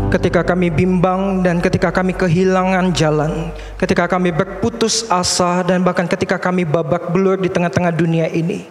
Ketika kami bimbang dan ketika kami kehilangan jalan, ketika kami berputus asa dan bahkan ketika kami babak belur di tengah-tengah dunia ini,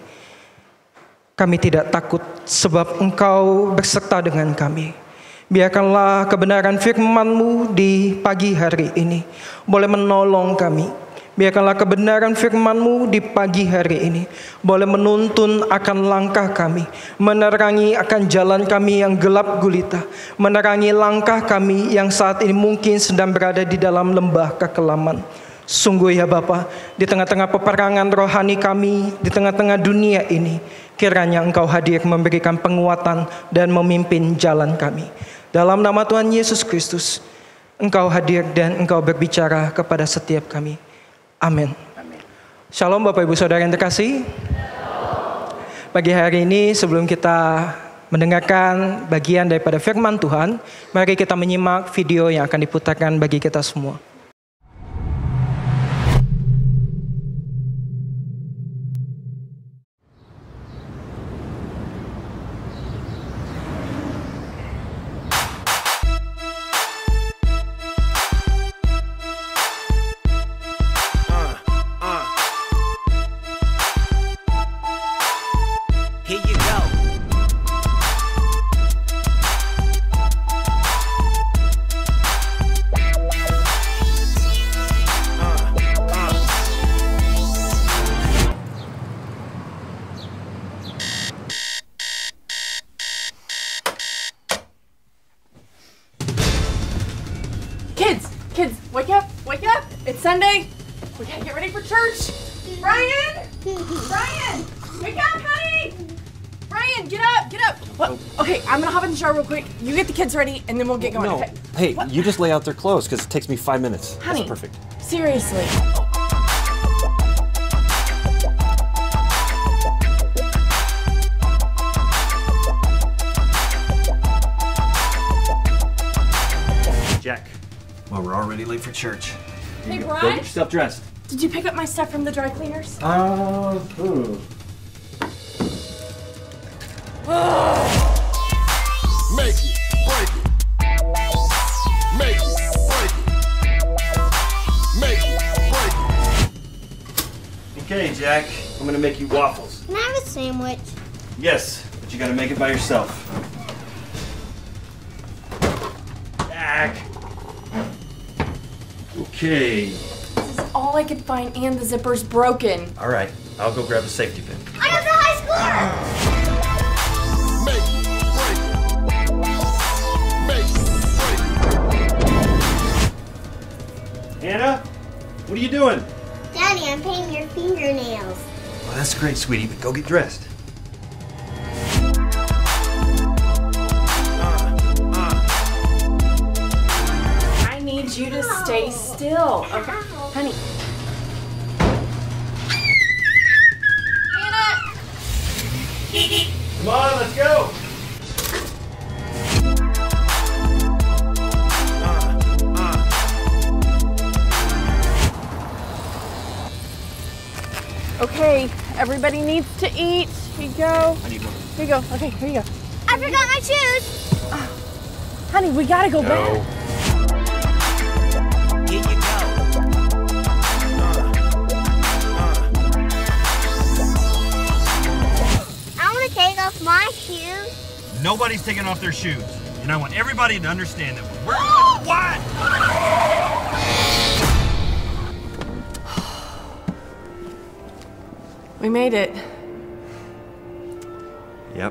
kami tidak takut sebab Engkau berserta dengan kami. Biarkanlah kebenaran firman-Mu di pagi hari ini boleh menolong kami. Biarkanlah kebenaran firman-Mu di pagi hari ini boleh menuntun akan langkah kami, menerangi akan jalan kami yang gelap gulita, menerangi langkah kami yang saat ini mungkin sedang berada di dalam lembah kekelaman. Sungguh ya Bapa, di tengah-tengah peperangan rohani kami, di tengah-tengah dunia ini, kiranya Engkau hadir memberikan penguatan dan memimpin jalan kami. Dalam nama Tuhan Yesus Kristus, Engkau hadir dan Engkau berbicara kepada setiap kami. Amin. Shalom Bapak Ibu Saudara yang terkasih. Pagi hari ini sebelum kita mendengarkan bagian daripada firman Tuhan, mari kita menyimak video yang akan diputarkan bagi kita semua. Kids, wake up! It's Sunday. We gotta get ready for church. Brian, wake up, honey. Brian, get up. What? Okay, I'm gonna hop in the shower real quick. You get the kids ready, and then we'll get going. No. Okay. Hey, what? You just lay out their clothes because it takes me 5 minutes. Honey, that's perfect. Seriously. Jack. Well, we're already late for church. Hey, Go Brian. get yourself dressed. Did you pick up my stuff from the dry cleaners? Make it, break it. Make it, break it. Make it, break it. Okay, Jack. I'm gonna make you waffles. Can I have a sandwich? Yes, but you gotta make it by yourself. Jack. Okay. This is all I could find, and the zipper's broken. All right. I'll go grab a safety pin. I got the high score! Make it, break it. Make it, break it. Hannah, what are you doing? Daddy, I'm painting your fingernails. Well, that's great, sweetie, but go get dressed. I need you to stay still. Okay, honey. Hannah! Come on, let's go. Okay, everybody needs to eat. Here you go. I need one. Here you go. Okay, here you go. I forgot my shoes! Honey, we gotta go back. Here you go. I want to take off my shoes. Nobody's taking off their shoes. And I want everybody to understand that when we're what? We made it. Yep.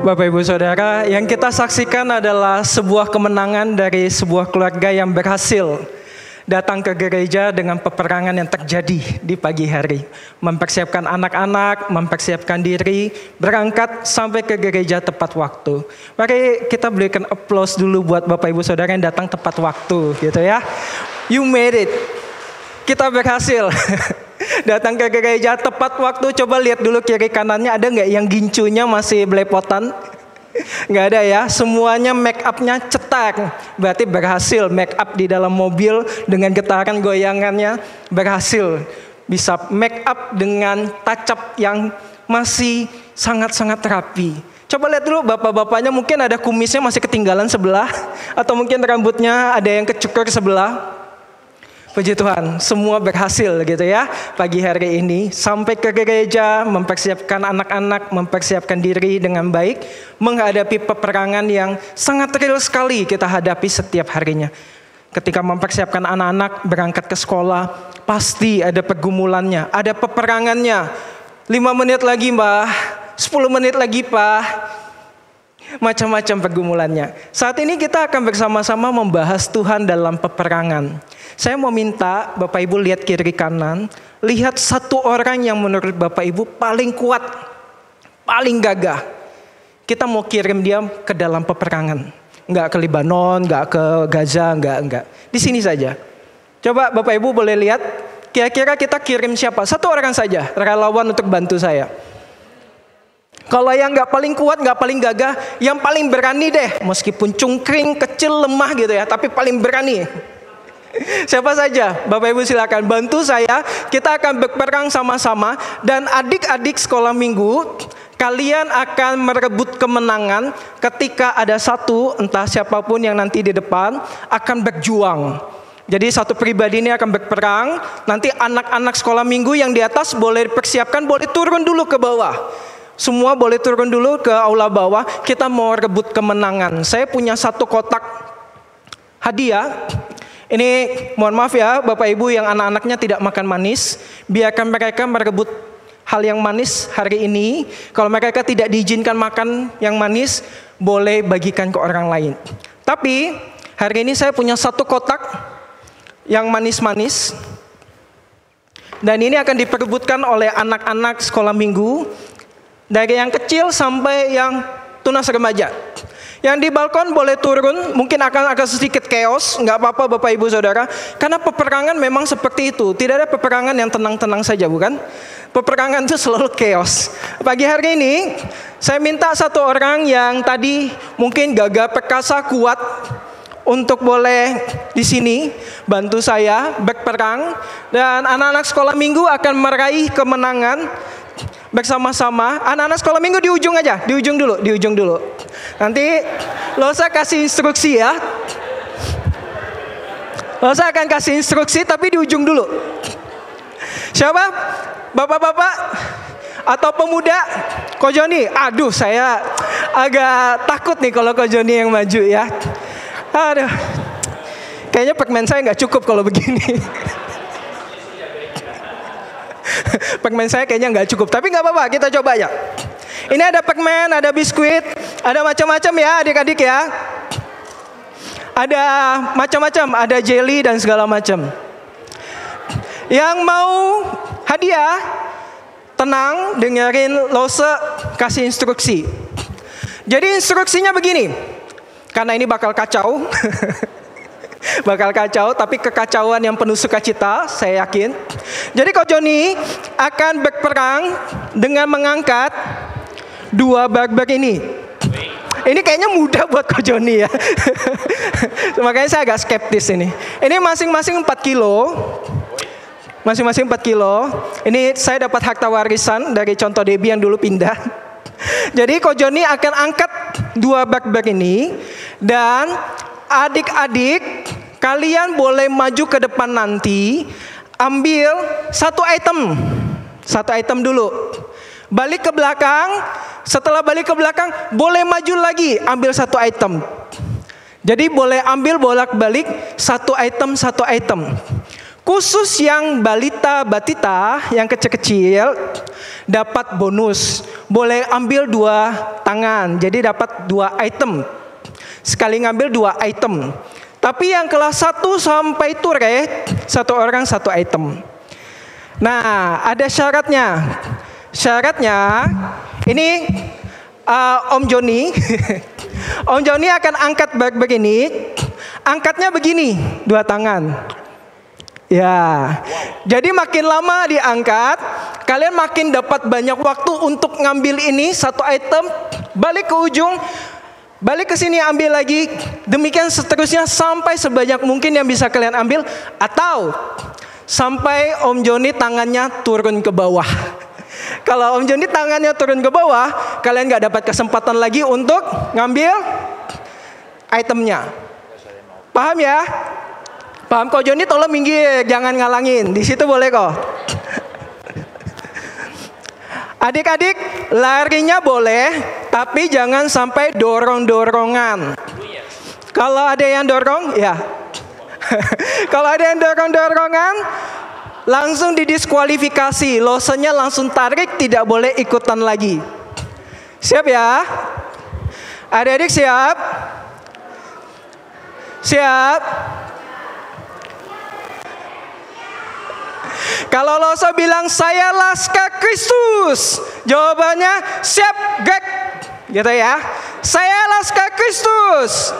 Bapak Ibu Saudara, yang kita saksikan adalah sebuah kemenangan dari sebuah keluarga yang berhasil datang ke gereja dengan peperangan yang terjadi di pagi hari. Mempersiapkan anak-anak, mempersiapkan diri, berangkat sampai ke gereja tepat waktu. Mari kita berikan applause dulu buat Bapak Ibu Saudara yang datang tepat waktu gitu ya. You made it. Kita berhasil. Datang ke gereja tepat waktu. Coba lihat dulu kiri kanannya, ada nggak yang gincunya masih belepotan? Nggak ada ya, semuanya make up-nya cetak. Berarti berhasil make up di dalam mobil dengan getaran goyangannya berhasil. Bisa make up dengan touch up yang masih sangat-sangat rapi. Coba lihat dulu bapak-bapaknya, mungkin ada kumisnya masih ketinggalan sebelah, atau mungkin rambutnya ada yang kecukur sebelah. Puji Tuhan, semua berhasil gitu ya pagi hari ini. Sampai ke gereja, mempersiapkan anak-anak, mempersiapkan diri dengan baik, menghadapi peperangan yang sangat real sekali kita hadapi setiap harinya. Ketika mempersiapkan anak-anak berangkat ke sekolah, pasti ada pergumulannya, ada peperangannya. 5 menit lagi mbah, 10 menit lagi pak, macam-macam pergumulannya. Saat ini kita akan bersama-sama membahas Tuhan dalam peperangan. Saya mau minta Bapak Ibu lihat kiri kanan, lihat satu orang yang menurut Bapak Ibu paling kuat, paling gagah. Kita mau kirim dia ke dalam peperangan. Enggak ke Lebanon, enggak ke Gaza, enggak. Di sini saja. Coba Bapak Ibu boleh lihat, kira-kira kita kirim siapa? Satu orang saja, relawan untuk bantu saya. Kalau yang nggak paling kuat, nggak paling gagah, yang paling berani deh, meskipun cungkring, kecil, lemah gitu ya, tapi paling berani. Siapa saja? Bapak Ibu silakan bantu saya. Kita akan berperang sama-sama. Dan adik-adik sekolah minggu, kalian akan merebut kemenangan ketika ada satu, entah siapapun yang nanti di depan, akan berjuang. Jadi satu pribadi ini akan berperang. Nanti anak-anak sekolah minggu yang di atas boleh dipersiapkan, boleh turun dulu ke bawah. Semua boleh turun dulu ke aula bawah. Kita mau rebut kemenangan. Saya punya satu kotak hadiah. Ini mohon maaf ya Bapak Ibu yang anak-anaknya tidak makan manis. Biarkan mereka merebut hal yang manis hari ini. Kalau mereka tidak diizinkan makan yang manis, boleh bagikan ke orang lain. Tapi hari ini saya punya satu kotak yang manis-manis. Dan ini akan diperebutkan oleh anak-anak sekolah minggu. Dari yang kecil sampai yang tunas remaja. Yang di balkon boleh turun, mungkin akan sedikit chaos, nggak apa-apa Bapak Ibu Saudara. Karena peperangan memang seperti itu, tidak ada peperangan yang tenang-tenang saja, bukan? Peperangan itu selalu chaos. Pagi hari ini, saya minta satu orang yang tadi mungkin gagah perkasa kuat, untuk boleh di sini bantu saya berperang. Dan anak-anak sekolah minggu akan meraih kemenangan bersama-sama. Anak-anak sekolah minggu di ujung aja, di ujung dulu. Nanti Losa kasih instruksi ya. Losa akan kasih instruksi tapi di ujung dulu. Siapa? Bapak-bapak atau pemuda? Ko Joni. Aduh, saya agak takut nih kalau Ko Joni yang maju ya. Aduh. Kayaknya permen saya nggak cukup kalau begini. Permen saya kayaknya nggak cukup, tapi nggak apa-apa, kita coba ya. Ini ada permen, ada biskuit, ada macam-macam ya adik-adik ya. Ada macam-macam, ada jelly dan segala macam. Yang mau hadiah, tenang, dengerin Lose kasih instruksi. Jadi instruksinya begini, karena ini bakal kacau. Bakal kacau, tapi kekacauan yang penuh sukacita, saya yakin. Jadi Ko Joni akan berperang dengan mengangkat 2 barbel ini. Ini kayaknya mudah buat Ko Joni ya. Makanya saya agak skeptis ini. Ini masing-masing 4 kilo. Masing-masing 4 kilo. Ini saya dapat harta warisan dari contoh Debbie yang dulu pindah. Jadi Ko Joni akan angkat 2 barbel ini. Dan adik-adik, kalian boleh maju ke depan nanti, ambil satu item dulu. Balik ke belakang, setelah balik ke belakang, boleh maju lagi, ambil satu item. Jadi boleh ambil bolak-balik satu item. Khusus yang balita, batita, yang kecil-kecil, dapat bonus. Boleh ambil 2 tangan, jadi dapat 2 item. Sekali ngambil 2 item. Tapi yang kelas 1 sampai ture, 1 orang 1 item. Nah, ada syaratnya. Syaratnya, ini Om Joni. Om Joni akan angkat begini. Angkatnya begini, 2 tangan. Ya, jadi makin lama diangkat, kalian makin dapat banyak waktu untuk ngambil ini 1 item. balik ke ujung, balik ke sini ambil lagi. Demikian seterusnya sampai sebanyak mungkin yang bisa kalian ambil, atau sampai Om Joni tangannya turun ke bawah. Kalau Om Joni tangannya turun ke bawah, kalian gak dapat kesempatan lagi untuk ngambil itemnya. Paham ya? Paham kok Joni, tolong minggir, jangan ngalangin. Di situ boleh kok. Adik-adik, larinya boleh, tapi jangan sampai dorong-dorongan. Kalau ada yang dorong, ya. Kalau ada yang dorong-dorongan, langsung didiskualifikasi. Losenya langsung tarik, tidak boleh ikutan lagi. Siap ya? Adik-adik siap? Siap? Kalau Loso bilang saya Laskar Kristus, jawabannya siap gek, gitu ya. Saya Laskar Kristus.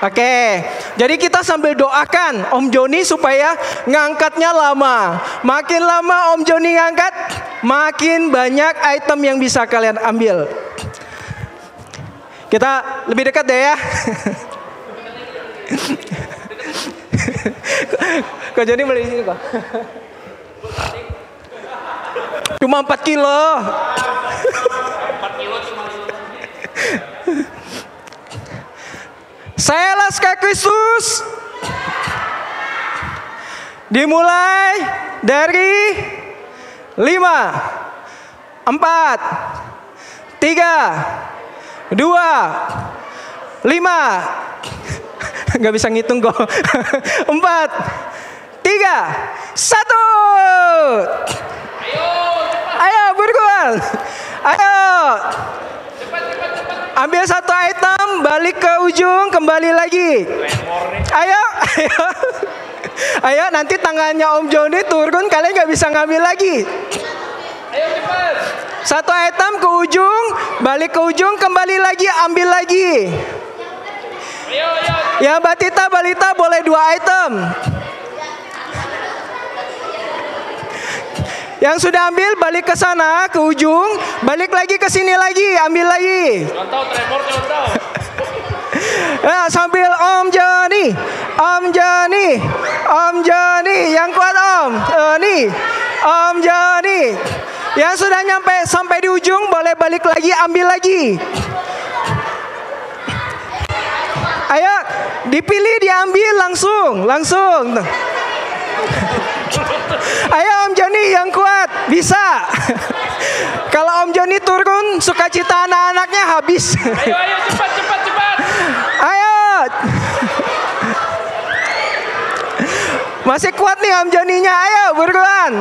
Oke, jadi kita sambil doakan Om Joni supaya ngangkatnya lama. Makin lama Om Joni ngangkat, makin banyak item yang bisa kalian ambil. Kita lebih dekat deh ya. Kok Joni boleh di sini kok? Cuma 4 kilo. 4 kilo cuma. Saya Laskar Kristus. Dimulai dari 5, 4, 3, 2, 5. Gak bisa ngitung kok. 4, 3, 1. Ayo buruan. Ayo. Ambil satu item, balik ke ujung, kembali lagi. Ayo, ayo. Ayo, nanti tangannya Om Joni turun, kalian gak bisa ngambil lagi. Ayo cepat. Satu item ke ujung, balik ke ujung, kembali lagi, ambil lagi. Ayo, ayo. Ya Mbak Tita, Balita boleh 2 item. Yang sudah ambil balik ke sana, ke ujung, balik lagi ke sini lagi, ambil lagi. Contoh tremor, contoh. Ya, sambil Om Joni, Om Joni, Om Joni, yang kuat Om Joni, Om Joni. Yang sudah nyampe sampai di ujung boleh balik lagi, ambil lagi. Ayo, dipilih, diambil langsung. Ayo Om Joni yang kuat, bisa. Kalau Om Joni turun, sukacita anak-anaknya habis. Ayo, cepat. Ayo. Masih kuat nih Om Joninya, ayo buruan.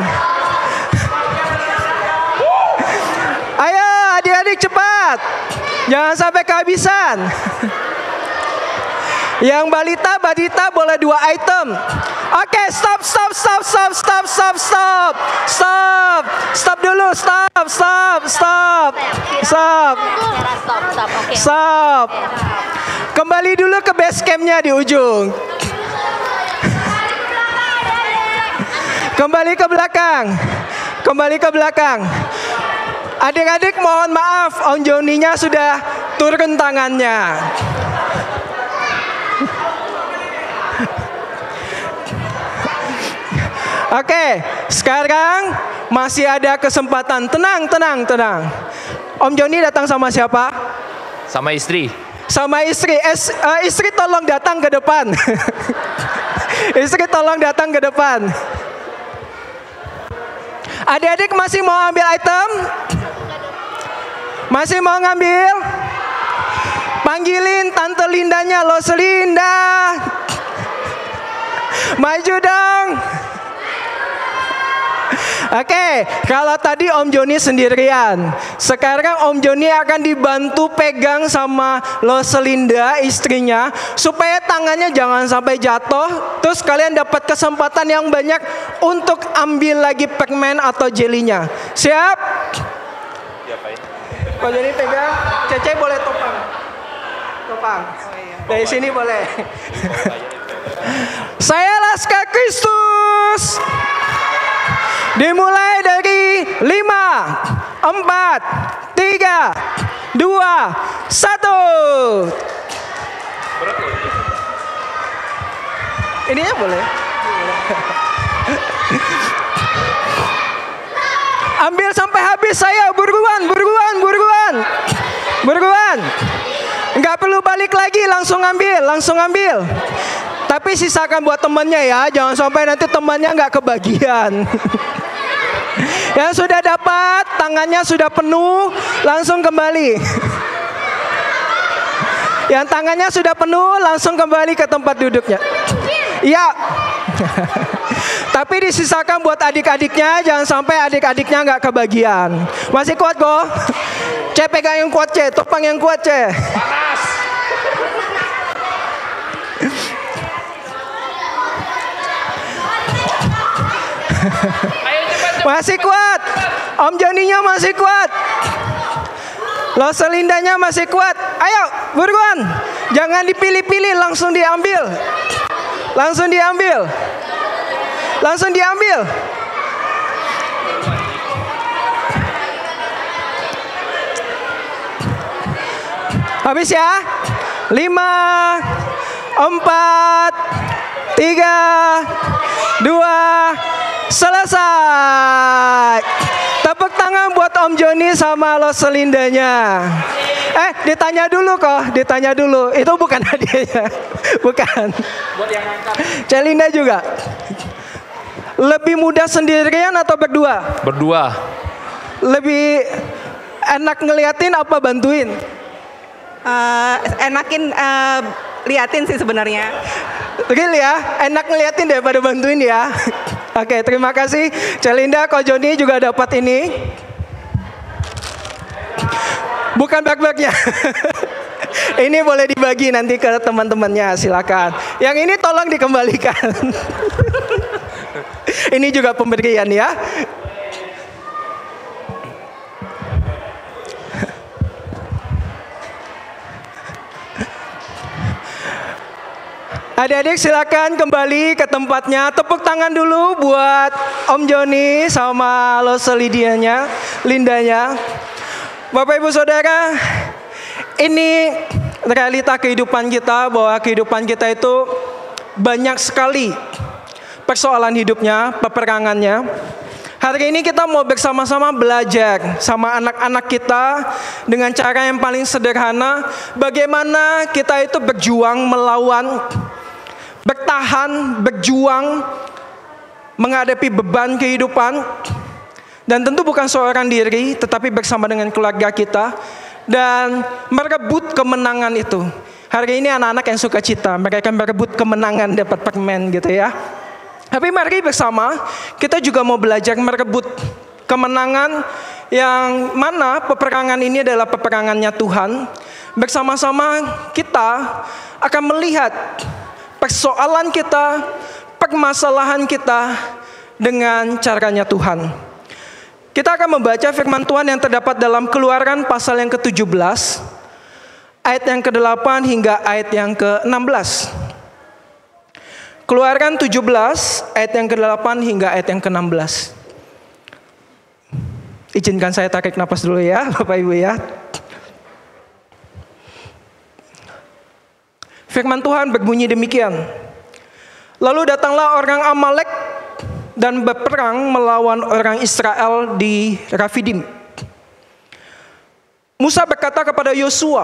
Ayo adik-adik cepat. Jangan sampai kehabisan. Yang balita, Badita boleh 2 item. Oke, stop dulu, stop. Kembali dulu ke base campnya di ujung. Kembali ke belakang. Adik-adik mohon maaf, Om Joninya sudah turun tangannya. Oke, sekarang masih ada kesempatan. Tenang. Om Joni datang sama siapa? Sama istri. Sama istri. Istri tolong datang ke depan. Istri tolong datang ke depan. Adik-adik masih mau ambil item? Masih mau ngambil? Panggilin Tante Lindanya, lo Selinda. Maju dong. Oke, kalau tadi Om Joni sendirian, sekarang Om Joni akan dibantu pegang sama Lo Selinda, istrinya, supaya tangannya jangan sampai jatuh. Terus kalian dapat kesempatan yang banyak untuk ambil lagi permen atau jelinya. Siap? Kalau Joni pegang, Cece boleh topang. Dari sini boleh. Saya Laskar Kristus. Dimulai dari 5, 4, 3, 1. Ininya boleh. Ambil sampai habis saya, buruan. Nggak perlu balik lagi, langsung ambil. Tapi sisakan buat temannya ya, jangan sampai nanti temannya nggak kebagian. Yang sudah dapat, tangannya sudah penuh, langsung kembali. Yang tangannya sudah penuh, langsung kembali ke tempat duduknya. Iya. Tapi disisakan buat adik-adiknya, jangan sampai adik-adiknya nggak kebagian. Masih kuat kok? C, pegang yang kuat C, topang yang kuat C. Panas. Masih kuat. Om Joninya masih kuat. Lo selindanya masih kuat. Ayo, buruan. Jangan dipilih-pilih, langsung diambil. Habis ya. 5, 4, 3, 2, selesai. Tepuk tangan buat Om Joni sama lo selindanya. Ditanya dulu. Itu bukan hadiahnya. Bukan. Buat yang angkat. Celinda juga. Lebih mudah sendirian atau berdua? Berdua. Lebih enak ngeliatin apa bantuin? Enakin liatin sih sebenarnya. Real ya, enak ngeliatin daripada bantuin ya. Oke, terima kasih Celinda, Ko Joni juga dapat ini. Bukan bag-bagnya. Ini boleh dibagi nanti ke teman-temannya, silakan. Yang ini tolong dikembalikan. Ini juga pemberian ya. Adik-adik silakan kembali ke tempatnya. Tepuk tangan dulu buat Om Joni sama lo selidianya, Lindanya. Bapak Ibu Saudara, ini realita kehidupan kita, bahwa kehidupan kita itu banyak sekali persoalan hidupnya, peperangannya. Hari ini kita mau bersama-sama belajar sama anak-anak kita dengan cara yang paling sederhana, bagaimana kita itu berjuang melawan, bertahan, berjuang menghadapi beban kehidupan. Dan tentu bukan seorang diri, tetapi bersama dengan keluarga kita. Dan merebut kemenangan itu. Hari ini anak-anak yang suka cita, mereka akan merebut kemenangan, dapat permen gitu ya. Tapi mari bersama, kita juga mau belajar merebut kemenangan, yang mana peperangan ini adalah peperangannya Tuhan. Bersama-sama kita akan melihat persoalan kita, permasalahan kita dengan caranya Tuhan. Kita akan membaca firman Tuhan yang terdapat dalam Keluaran pasal yang ke-17, ayat yang ke-8 hingga ayat yang ke-16. Keluaran 17, ayat yang ke-8 hingga ayat yang ke-16. Izinkan saya tarik napas dulu ya, Bapak Ibu ya. Firman Tuhan berbunyi demikian. Lalu datanglah orang Amalek dan berperang melawan orang Israel di Rafidim. Musa berkata kepada Yosua,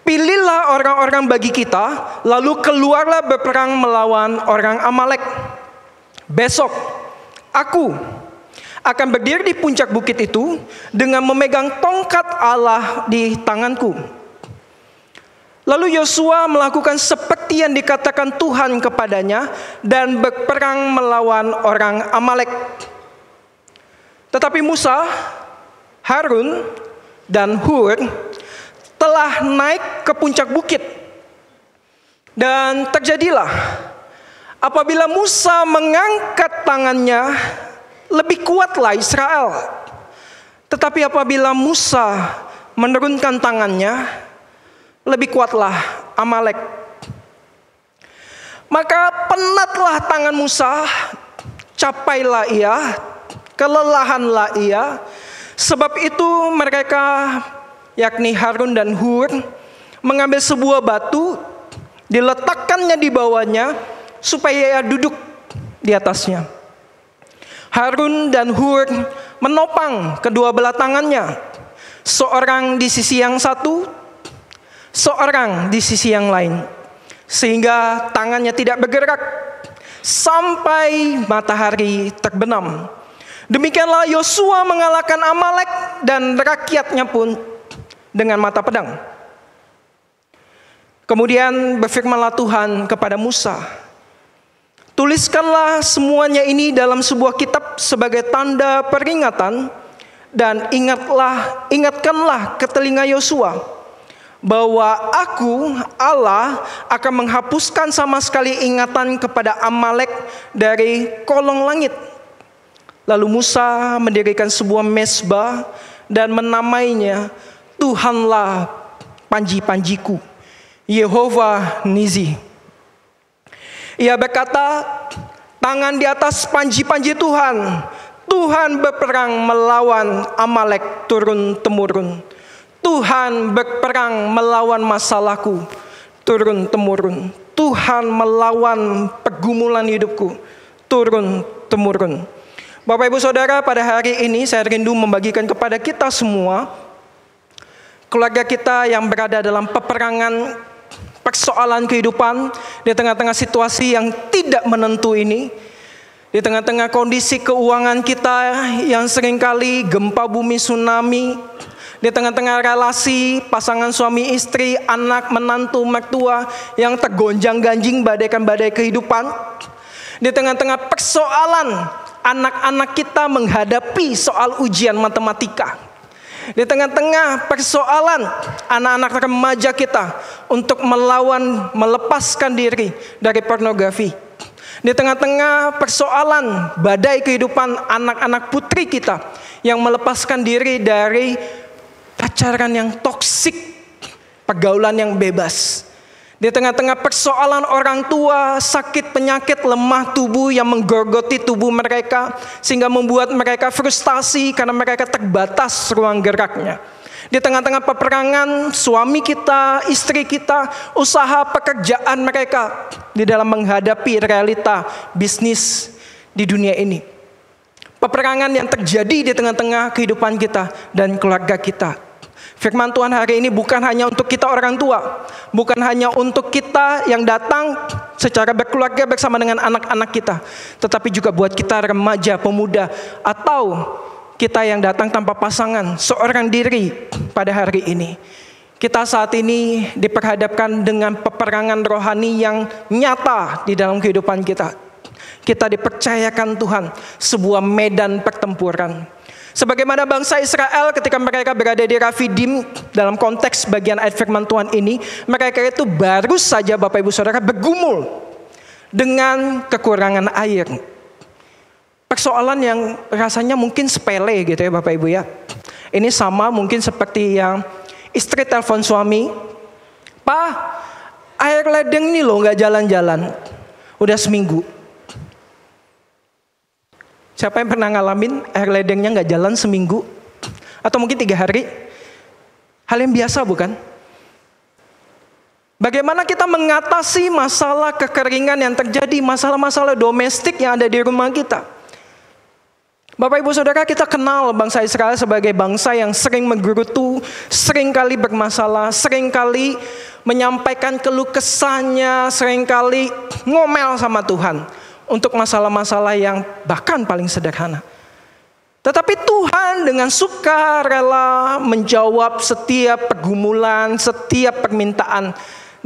pilihlah orang-orang bagi kita, lalu keluarlah berperang melawan orang Amalek. Besok aku akan berdiri di puncak bukit itu dengan memegang tongkat Allah di tanganku. Lalu Yosua melakukan seperti yang dikatakan Tuhan kepadanya dan berperang melawan orang Amalek. Tetapi Musa, Harun, dan Hur telah naik ke puncak bukit. Dan terjadilah, apabila Musa mengangkat tangannya, lebih kuatlah Israel. Tetapi apabila Musa menurunkan tangannya, lebih kuatlah Amalek. Maka penatlah tangan Musa, capailah ia, kelelahanlah ia. Sebab itu mereka yakni Harun dan Hur, mengambil sebuah batu, diletakkannya di bawahnya supaya ia duduk di atasnya. Harun dan Hur menopang kedua belah tangannya, seorang di sisi yang satu, seorang di sisi yang lain, sehingga tangannya tidak bergerak sampai matahari terbenam. Demikianlah Yosua mengalahkan Amalek dan rakyatnya pun dengan mata pedang. Kemudian berfirmanlah Tuhan kepada Musa, tuliskanlah semuanya ini dalam sebuah kitab sebagai tanda peringatan, dan ingatkanlah ke telinga Yosua bahwa aku, Allah, akan menghapuskan sama sekali ingatan kepada Amalek dari kolong langit. Lalu Musa mendirikan sebuah mezbah dan menamainya Tuhanlah panji-panjiku, Yehova Nizi. Ia berkata, tangan di atas panji-panji Tuhan, Tuhan berperang melawan Amalek turun-temurun. Tuhan berperang melawan masalahku turun-temurun. Tuhan melawan pergumulan hidupku turun-temurun. Bapak Ibu Saudara, pada hari ini saya rindu membagikan kepada kita semua, keluarga kita yang berada dalam peperangan persoalan kehidupan, di tengah-tengah situasi yang tidak menentu ini, di tengah-tengah kondisi keuangan kita yang seringkali gempa bumi, tsunami, di tengah-tengah relasi pasangan suami istri, anak, menantu, mertua yang tergonjang-ganjing bagaikan badai kehidupan, di tengah-tengah persoalan anak-anak kita menghadapi soal ujian matematika, di tengah-tengah persoalan anak-anak remaja kita untuk melepaskan diri dari pornografi, di tengah-tengah persoalan badai kehidupan anak-anak putri kita yang melepaskan diri dari pacaran yang toksik, pergaulan yang bebas, di tengah-tengah persoalan orang tua, sakit, penyakit, lemah tubuh yang menggorgoti tubuh mereka sehingga membuat mereka frustasi karena mereka terbatas ruang geraknya. Di tengah-tengah peperangan suami kita, istri kita, usaha pekerjaan mereka di dalam menghadapi realita bisnis di dunia ini. Peperangan yang terjadi di tengah-tengah kehidupan kita dan keluarga kita. Firman Tuhan hari ini bukan hanya untuk kita orang tua, bukan hanya untuk kita yang datang secara berkeluarga bersama dengan anak-anak kita, tetapi juga buat kita remaja, pemuda, atau kita yang datang tanpa pasangan, seorang diri pada hari ini. Kita saat ini diperhadapkan dengan peperangan rohani yang nyata di dalam kehidupan kita. Kita dipercayakan Tuhan sebuah medan pertempuran. Sebagaimana bangsa Israel ketika mereka berada di Rafidim, dalam konteks bagian ayat firman Tuhan ini, mereka itu baru saja Bapak Ibu Saudara bergumul dengan kekurangan air. Persoalan yang rasanya mungkin sepele gitu ya Bapak Ibu ya. Ini sama mungkin seperti yang istri telepon suami, "Pak, air ledeng ini loh gak jalan-jalan, udah seminggu." Siapa yang pernah ngalamin air ledengnya gak jalan seminggu? Atau mungkin 3 hari? Hal yang biasa bukan? Bagaimana kita mengatasi masalah kekeringan yang terjadi, masalah-masalah domestik yang ada di rumah kita? Bapak Ibu Saudara, kita kenal bangsa Israel sebagai bangsa yang sering menggerutu, sering kali bermasalah, sering kali menyampaikan keluh kesahnya, sering kali ngomel sama Tuhan untuk masalah-masalah yang bahkan paling sederhana. Tetapi Tuhan dengan suka rela menjawab setiap pergumulan, setiap permintaan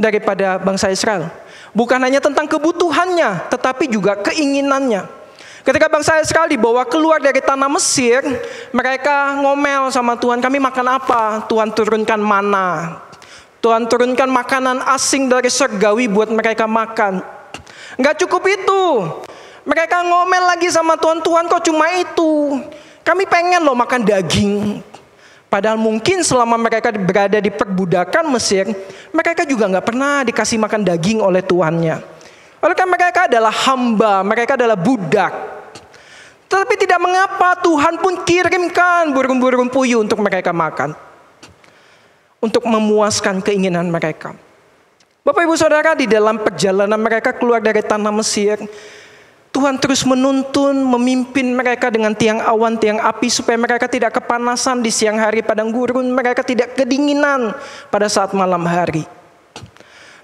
daripada bangsa Israel. Bukan hanya tentang kebutuhannya, tetapi juga keinginannya. Ketika bangsa Israel dibawa keluar dari tanah Mesir, mereka ngomel sama Tuhan, "Kami makan apa?" Tuhan turunkan mana. Tuhan turunkan makanan asing dari surgawi buat mereka makan. Nggak cukup itu. Mereka ngomel lagi sama Tuhan, "Tuhan kok cuma itu? Kami pengen loh makan daging." Padahal mungkin selama mereka berada di perbudakan Mesir, mereka juga nggak pernah dikasih makan daging oleh tuannya. Oleh karena mereka adalah hamba, mereka adalah budak. Tetapi tidak mengapa, Tuhan pun kirimkan burung-burung puyuh untuk mereka makan. untuk memuaskan keinginan mereka. Bapak Ibu Saudara, di dalam perjalanan mereka keluar dari tanah Mesir, Tuhan terus menuntun, memimpin mereka dengan tiang awan, tiang api, supaya mereka tidak kepanasan di siang hari padang gurun, mereka tidak kedinginan pada saat malam hari.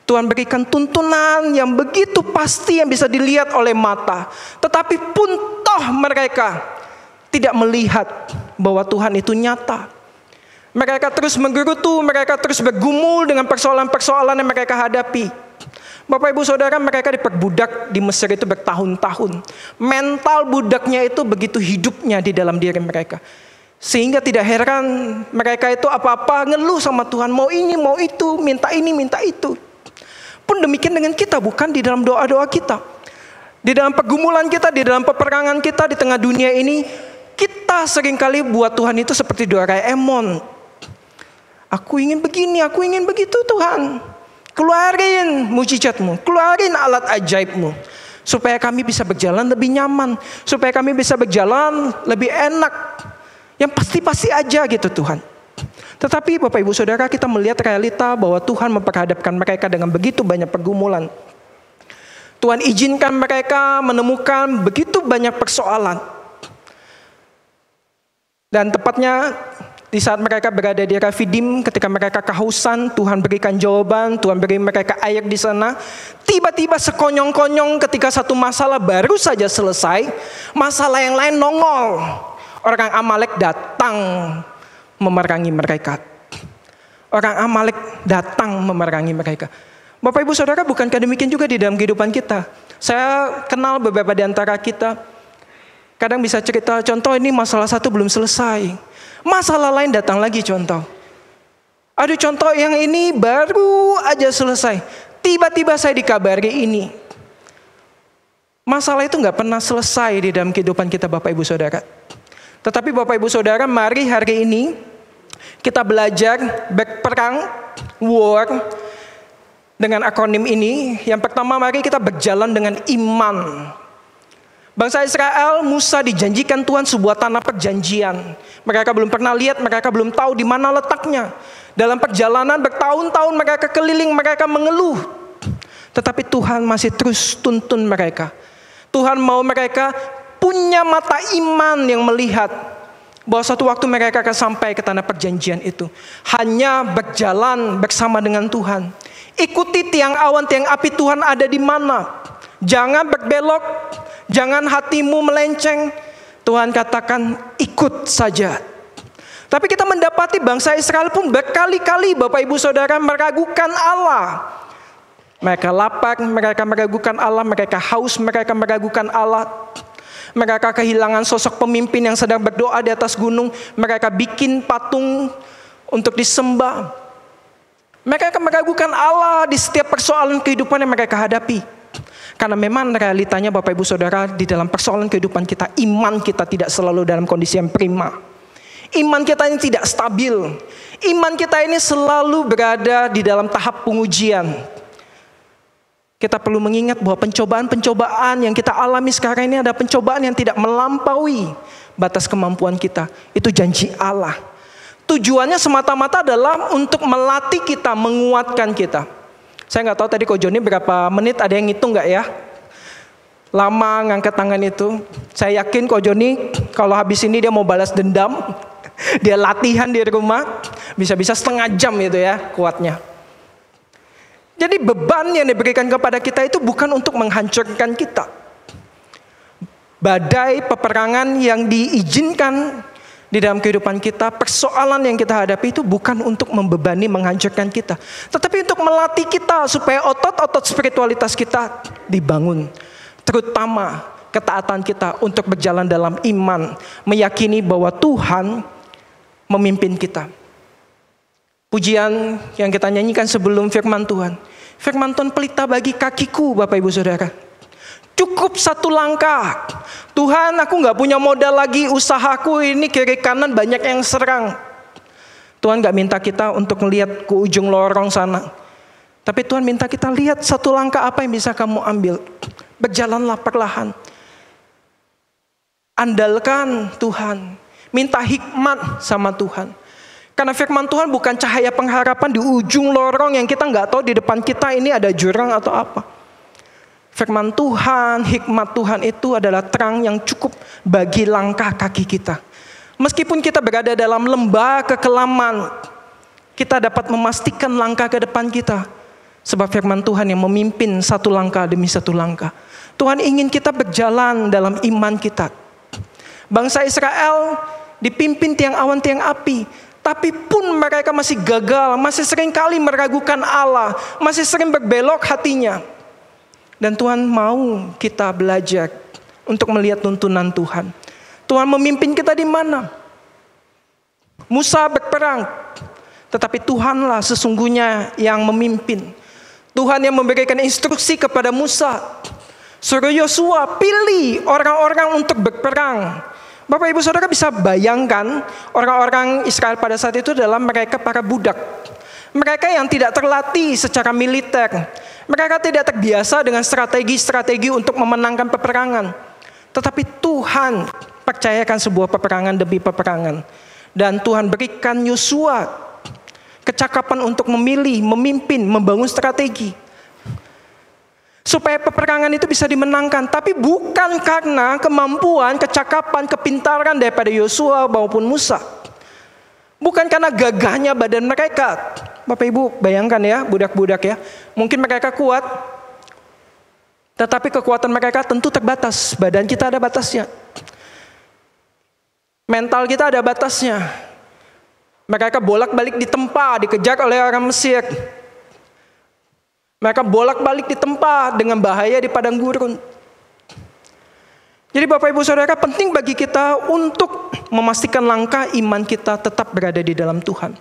Tuhan berikan tuntunan yang begitu pasti yang bisa dilihat oleh mata. Tetapi pun toh mereka tidak melihat bahwa Tuhan itu nyata. Mereka terus menggerutu, mereka terus bergumul dengan persoalan-persoalan yang mereka hadapi. Bapak Ibu Saudara, mereka diperbudak di Mesir itu bertahun-tahun. Mental budaknya itu begitu hidupnya di dalam diri mereka. Sehingga tidak heran mereka itu apa-apa ngeluh sama Tuhan. Mau ini, mau itu, minta ini, minta itu. Pun demikian dengan kita, bukan di dalam doa-doa kita. Di dalam pergumulan kita, di dalam peperangan kita di tengah dunia ini, kita seringkali buat Tuhan itu seperti Doraemon. Aku ingin begini, aku ingin begitu Tuhan. Keluarin mujizatmu, keluarin alat ajaibmu. Supaya kami bisa berjalan lebih nyaman. Supaya kami bisa berjalan lebih enak. Yang pasti-pasti aja gitu Tuhan. Tetapi Bapak Ibu Saudara, kita melihat realita bahwa Tuhan memperhadapkan mereka dengan begitu banyak pergumulan. Tuhan izinkan mereka menemukan begitu banyak persoalan. Dan tepatnya di saat mereka berada di Rafidim, ketika mereka kehausan, Tuhan berikan jawaban, Tuhan beri mereka air di sana. Tiba-tiba sekonyong-konyong ketika satu masalah baru saja selesai, masalah yang lain nongol. Orang Amalek datang memerangi mereka. Orang Amalek datang memerangi mereka. Bapak Ibu Saudara, bukankah demikian juga di dalam kehidupan kita? Saya kenal beberapa di antara kita, kadang bisa cerita, contoh ini masalah satu belum selesai. Masalah lain datang lagi contoh. Aduh, contoh yang ini baru aja selesai. Tiba-tiba saya dikabari ini. Masalah itu gak pernah selesai di dalam kehidupan kita Bapak Ibu Saudara. Tetapi Bapak Ibu Saudara, mari hari ini kita belajar berperang, war, dengan akronim ini. Yang pertama, mari kita berjalan dengan iman. Bangsa Israel, Musa dijanjikan Tuhan sebuah tanah perjanjian. Mereka belum pernah lihat, mereka belum tahu di mana letaknya. Dalam perjalanan bertahun-tahun mereka keliling, mereka mengeluh. Tetapi Tuhan masih terus tuntun mereka. Tuhan mau mereka punya mata iman yang melihat bahwa suatu waktu mereka akan sampai ke tanah perjanjian itu. Hanya berjalan bersama dengan Tuhan. Ikuti tiang awan, tiang api Tuhan ada di mana. Jangan berbelok. Jangan hatimu melenceng. Tuhan katakan ikut saja. Tapi kita mendapati bangsa Israel pun berkali-kali Bapak Ibu Saudara meragukan Allah. Mereka lapar, mereka meragukan Allah. Mereka haus, mereka meragukan Allah. Mereka kehilangan sosok pemimpin yang sedang berdoa di atas gunung. Mereka bikin patung untuk disembah. Mereka meragukan Allah di setiap persoalan kehidupan yang mereka hadapi. Karena memang realitanya Bapak Ibu Saudara, di dalam persoalan kehidupan kita, iman kita tidak selalu dalam kondisi yang prima. Iman kita ini tidak stabil. Iman kita ini selalu berada di dalam tahap pengujian. Kita perlu mengingat bahwa pencobaan-pencobaan yang kita alami sekarang ini ada pencobaan yang tidak melampaui batas kemampuan kita. Itu janji Allah. Tujuannya semata-mata adalah untuk melatih kita, menguatkan kita. Saya nggak tahu tadi Ko Joni berapa menit, ada yang ngitung nggak ya? Lama ngangkat tangan itu. Saya yakin Ko Joni kalau habis ini dia mau balas dendam. Dia latihan di rumah. Bisa-bisa setengah jam itu ya kuatnya. Jadi beban yang diberikan kepada kita itu bukan untuk menghancurkan kita. Badai peperangan yang diizinkan di dalam kehidupan kita, persoalan yang kita hadapi itu bukan untuk membebani, menghancurkan kita. Tetapi untuk melatih kita supaya otot-otot spiritualitas kita dibangun. Terutama ketaatan kita untuk berjalan dalam iman. Meyakini bahwa Tuhan memimpin kita. Pujian yang kita nyanyikan sebelum firman Tuhan. Firman Tuhan pelita bagi kakiku Bapak Ibu Saudara. Cukup satu langkah. Tuhan, aku gak punya modal lagi. Usahaku ini kiri kanan banyak yang serang. Tuhan gak minta kita untuk melihat ke ujung lorong sana. Tapi Tuhan minta kita lihat satu langkah apa yang bisa kamu ambil. Berjalanlah perlahan. Andalkan Tuhan. Minta hikmat sama Tuhan. Karena firman Tuhan bukan cahaya pengharapan di ujung lorong yang kita nggak tahu di depan kita ini ada jurang atau apa. Firman Tuhan, hikmat Tuhan itu adalah terang yang cukup bagi langkah kaki kita. Meskipun kita berada dalam lembah kekelaman, kita dapat memastikan langkah ke depan kita. Sebab firman Tuhan yang memimpin satu langkah demi satu langkah. Tuhan ingin kita berjalan dalam iman kita. Bangsa Israel dipimpin tiang awan tiang api. Tapi pun mereka masih gagal, masih sering kali meragukan Allah, masih sering berbelok hatinya. Dan Tuhan mau kita belajar untuk melihat tuntunan Tuhan. Tuhan memimpin kita di mana? Musa berperang, tetapi Tuhanlah sesungguhnya yang memimpin. Tuhan yang memberikan instruksi kepada Musa. Suruh Yosua pilih orang-orang untuk berperang. Bapak Ibu Saudara bisa bayangkan orang-orang Israel pada saat itu adalah mereka para budak. Mereka yang tidak terlatih secara militer. Mereka tidak terbiasa dengan strategi-strategi untuk memenangkan peperangan. Tetapi Tuhan percayakan sebuah peperangan demi peperangan. Dan Tuhan berikan Yosua kecakapan untuk memilih, memimpin, membangun strategi. Supaya peperangan itu bisa dimenangkan. Tapi bukan karena kemampuan, kecakapan, kepintaran daripada Yosua maupun Musa. Bukan karena gagahnya badan mereka. Bapak Ibu bayangkan ya, budak-budak ya. Mungkin mereka kuat, tetapi kekuatan mereka tentu terbatas. Badan kita ada batasnya. Mental kita ada batasnya. Mereka bolak-balik ditempa, dikejar oleh orang Mesir. Mereka bolak-balik ditempa dengan bahaya di padang gurun. Jadi Bapak Ibu Saudara, penting bagi kita untuk memastikan langkah iman kita tetap berada di dalam Tuhan.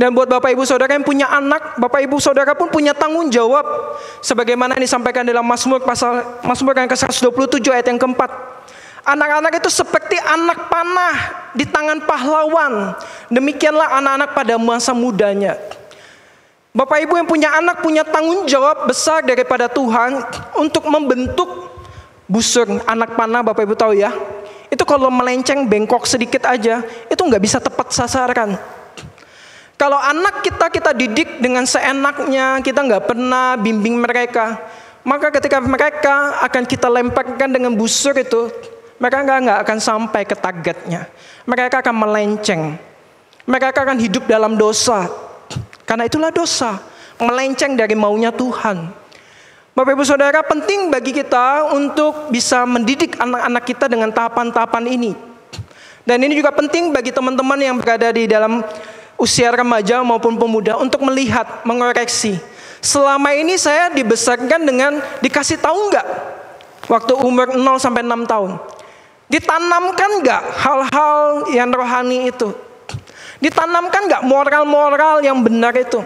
Dan buat Bapak Ibu Saudara yang punya anak, Bapak Ibu Saudara pun punya tanggung jawab. Sebagaimana yang disampaikan dalam Mazmur yang ke-127 ayat yang keempat. Anak-anak itu seperti anak panah di tangan pahlawan. Demikianlah anak-anak pada masa mudanya. Bapak Ibu yang punya anak punya tanggung jawab besar daripada Tuhan untuk membentuk busur anak panah. Bapak Ibu tahu ya, itu kalau melenceng bengkok sedikit aja, itu nggak bisa tepat sasaran. Kalau anak kita didik dengan seenaknya, kita nggak pernah bimbing mereka, maka ketika mereka akan kita lemparkan dengan busur itu, mereka nggak akan sampai ke targetnya. Mereka akan melenceng, mereka akan hidup dalam dosa. Karena itulah dosa, melenceng dari maunya Tuhan. Bapak Ibu Saudara, penting bagi kita untuk bisa mendidik anak-anak kita dengan tahapan-tahapan ini. Dan ini juga penting bagi teman-teman yang berada di dalam usia remaja maupun pemuda untuk melihat, mengoreksi. Selama ini saya dibesarkan dengan dikasih tahu nggak? Waktu umur 0 sampai 6 tahun. Ditanamkan nggak hal-hal yang rohani itu? Ditanamkan nggak moral-moral yang benar itu?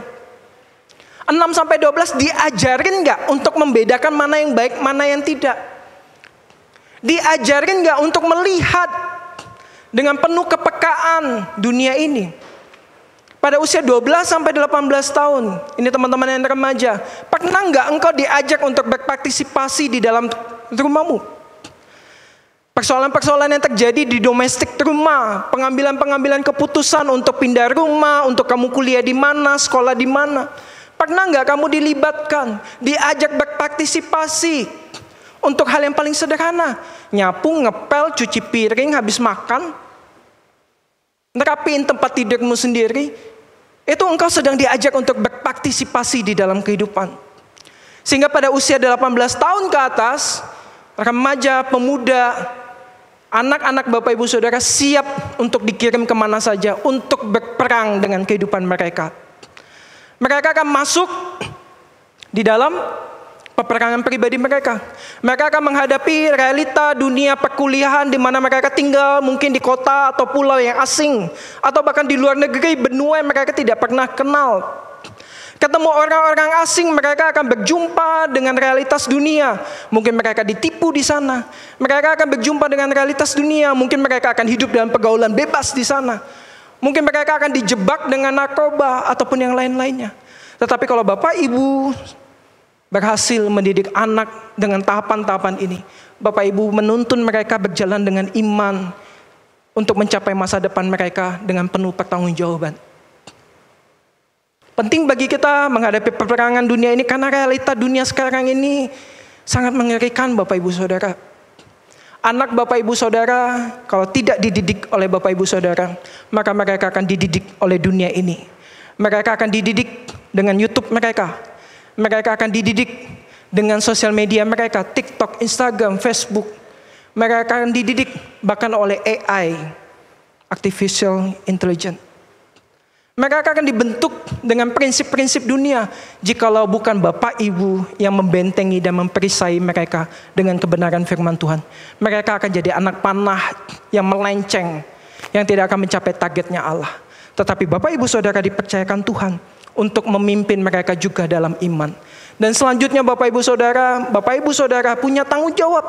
6 sampai 12 diajarin nggak untuk membedakan mana yang baik, mana yang tidak? Diajarin nggak untuk melihat dengan penuh kepekaan dunia ini? Pada usia 12 sampai 18 tahun, ini teman-teman yang remaja, pernah nggak engkau diajak untuk berpartisipasi di dalam rumahmu? Persoalan-persoalan yang terjadi di domestik rumah, pengambilan-pengambilan keputusan untuk pindah rumah, untuk kamu kuliah di mana, sekolah di mana. Pernah nggak kamu dilibatkan, diajak berpartisipasi untuk hal yang paling sederhana? Nyapu, ngepel, cuci piring habis makan, nerapiin tempat tidurmu sendiri. Itu engkau sedang diajak untuk berpartisipasi di dalam kehidupan. Sehingga pada usia 18 tahun ke atas, remaja, pemuda, anak-anak Bapak Ibu Saudara siap untuk dikirim kemana saja untuk berperang dengan kehidupan mereka. Mereka akan masuk di dalam peperangan pribadi mereka. Mereka akan menghadapi realita dunia perkuliahan di mana mereka tinggal mungkin di kota atau pulau yang asing, atau bahkan di luar negeri, benua yang mereka tidak pernah kenal. Ketemu orang-orang asing, mereka akan berjumpa dengan realitas dunia. Mungkin mereka ditipu di sana. Mereka akan berjumpa dengan realitas dunia. Mungkin mereka akan hidup dalam pergaulan bebas di sana. Mungkin mereka akan dijebak dengan narkoba ataupun yang lain-lainnya. Tetapi kalau Bapak Ibu berhasil mendidik anak dengan tahapan-tahapan ini, Bapak Ibu menuntun mereka berjalan dengan iman, untuk mencapai masa depan mereka dengan penuh pertanggungjawaban. Penting bagi kita menghadapi peperangan dunia ini karena realita dunia sekarang ini sangat mengerikan, Bapak Ibu Saudara. Anak Bapak Ibu Saudara kalau tidak dididik oleh Bapak Ibu Saudara, maka mereka akan dididik oleh dunia ini. Mereka akan dididik dengan YouTube mereka. Mereka akan dididik dengan sosial media mereka, TikTok, Instagram, Facebook. Mereka akan dididik bahkan oleh AI, Artificial Intelligence. Mereka akan dibentuk dengan prinsip-prinsip dunia jikalau bukan Bapak Ibu yang membentengi dan memperisai mereka dengan kebenaran firman Tuhan. Mereka akan jadi anak panah yang melenceng, yang tidak akan mencapai targetnya Allah. Tetapi Bapak Ibu Saudara dipercayakan Tuhan untuk memimpin mereka juga dalam iman. Dan selanjutnya Bapak Ibu Saudara punya tanggung jawab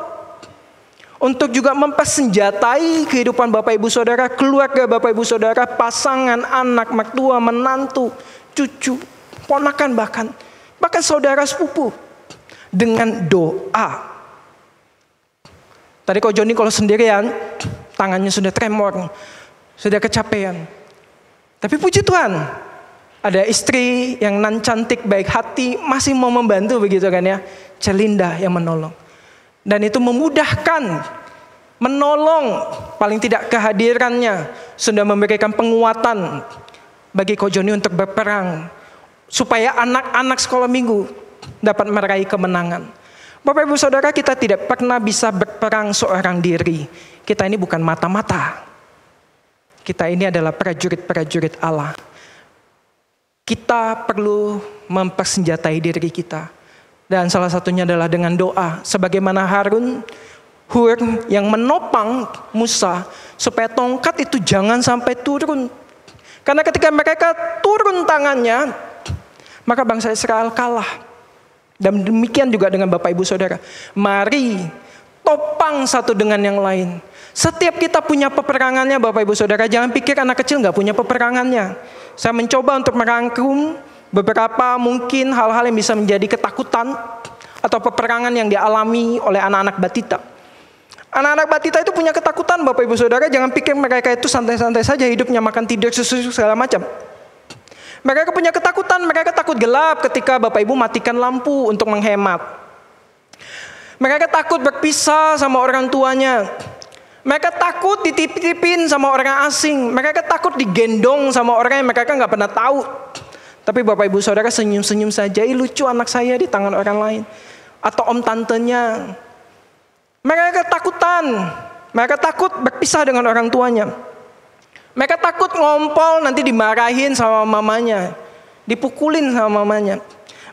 untuk juga mempersenjatai kehidupan Bapak Ibu Saudara, keluarga Bapak Ibu Saudara, pasangan, anak, mertua, menantu, cucu, ponakan bahkan saudara sepupu dengan doa. Tadi Ko Joni kalau sendirian, tangannya sudah tremor, sudah kecapean. Tapi puji Tuhan, ada istri yang nan cantik, baik hati, masih mau membantu begitu kan ya. Celinda yang menolong. Dan itu memudahkan, menolong, paling tidak kehadirannya sudah memberikan penguatan bagi Ko Joni untuk berperang. Supaya anak-anak sekolah minggu dapat meraih kemenangan. Bapak Ibu Saudara, kita tidak pernah bisa berperang seorang diri. Kita ini bukan mata-mata. Kita ini adalah prajurit-prajurit Allah. Kita perlu mempersenjatai diri kita. Dan salah satunya adalah dengan doa. Sebagaimana Hur yang menopang Musa supaya tongkat itu jangan sampai turun. Karena ketika mereka turun tangannya, maka bangsa Israel kalah. Dan demikian juga dengan Bapak Ibu Saudara. Mari topang satu dengan yang lain. Setiap kita punya peperangannya Bapak Ibu Saudara. Jangan pikir anak kecil gak punya peperangannya. Saya mencoba untuk merangkum beberapa mungkin hal-hal yang bisa menjadi ketakutan atau peperangan yang dialami oleh anak-anak batita. Anak-anak batita itu punya ketakutan Bapak Ibu Saudara. Jangan pikir mereka itu santai-santai saja hidupnya, makan tidur susu segala macam. Mereka punya ketakutan, mereka takut gelap ketika Bapak Ibu matikan lampu untuk menghemat. Mereka takut berpisah sama orang tuanya. Mereka takut dititipin sama orang asing. Mereka takut digendong sama orang yang mereka nggak pernah tahu. Tapi Bapak Ibu Saudara senyum-senyum saja, lucu anak saya di tangan orang lain. Atau om tantenya. Mereka ketakutan. Mereka takut berpisah dengan orang tuanya. Mereka takut ngompol nanti dimarahin sama mamanya. Dipukulin sama mamanya.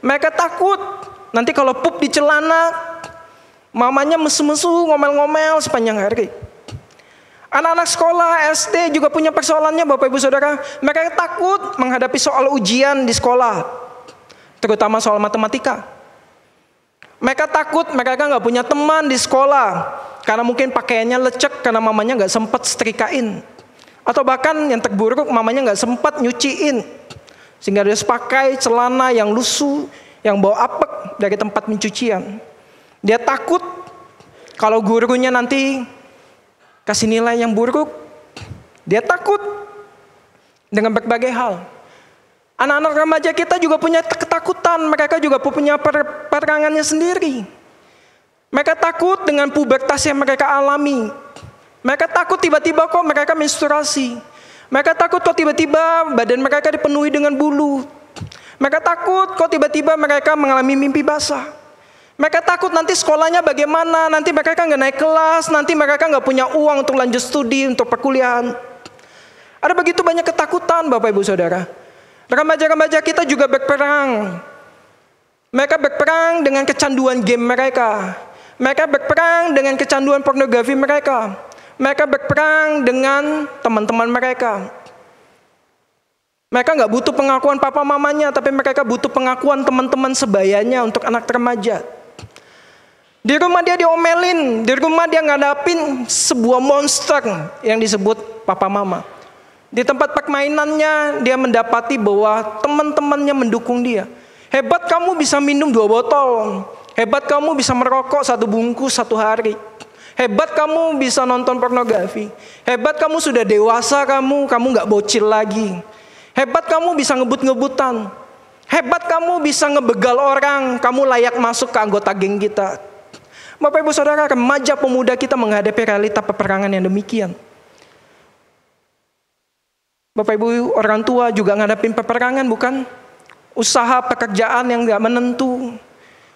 Mereka takut nanti kalau pup di celana, mamanya mesu-mesu, ngomel-ngomel sepanjang hari. Anak-anak sekolah SD juga punya persoalannya Bapak Ibu Saudara. Mereka takut menghadapi soal ujian di sekolah. Terutama soal matematika. Mereka takut mereka gak punya teman di sekolah. Karena mungkin pakaiannya lecek karena mamanya gak sempat setrikain. Atau bahkan yang terburuk mamanya gak sempat nyuciin. Sehingga dia pakai celana yang lusuh, yang bau apek dari tempat pencucian. Dia takut kalau gurunya nanti kasih nilai yang buruk. Dia takut dengan berbagai hal. Anak-anak remaja kita juga punya ketakutan. Mereka juga punya perangannya sendiri. Mereka takut dengan pubertas yang mereka alami. Mereka takut tiba-tiba kok mereka menstruasi. Mereka takut kok tiba-tiba badan mereka dipenuhi dengan bulu. Mereka takut kok tiba-tiba mereka mengalami mimpi basah. Mereka takut nanti sekolahnya bagaimana, nanti mereka nggak naik kelas, nanti mereka nggak punya uang untuk lanjut studi, untuk perkuliahan. Ada begitu banyak ketakutan Bapak Ibu Saudara. Remaja-remaja kita juga berperang. Mereka berperang dengan kecanduan game mereka. Mereka berperang dengan kecanduan pornografi mereka. Mereka berperang dengan teman-teman mereka. Mereka nggak butuh pengakuan papa mamanya, tapi mereka butuh pengakuan teman-teman sebayanya untuk anak remaja. Di rumah dia diomelin, di rumah dia ngadapin sebuah monster yang disebut papa mama. Di tempat permainannya dia mendapati bahwa teman-temannya mendukung dia. Hebat kamu bisa minum 2 botol. Hebat kamu bisa merokok 1 bungkus 1 hari. Hebat kamu bisa nonton pornografi. Hebat kamu sudah dewasa, kamu nggak bocil lagi. Hebat kamu bisa ngebut-ngebutan. Hebat kamu bisa ngebegal orang, kamu layak masuk ke anggota geng kita. Bapak Ibu Saudara, remaja pemuda kita menghadapi realita peperangan yang demikian. Bapak Ibu orang tua juga ngadapin peperangan, bukan? Usaha pekerjaan yang gak menentu.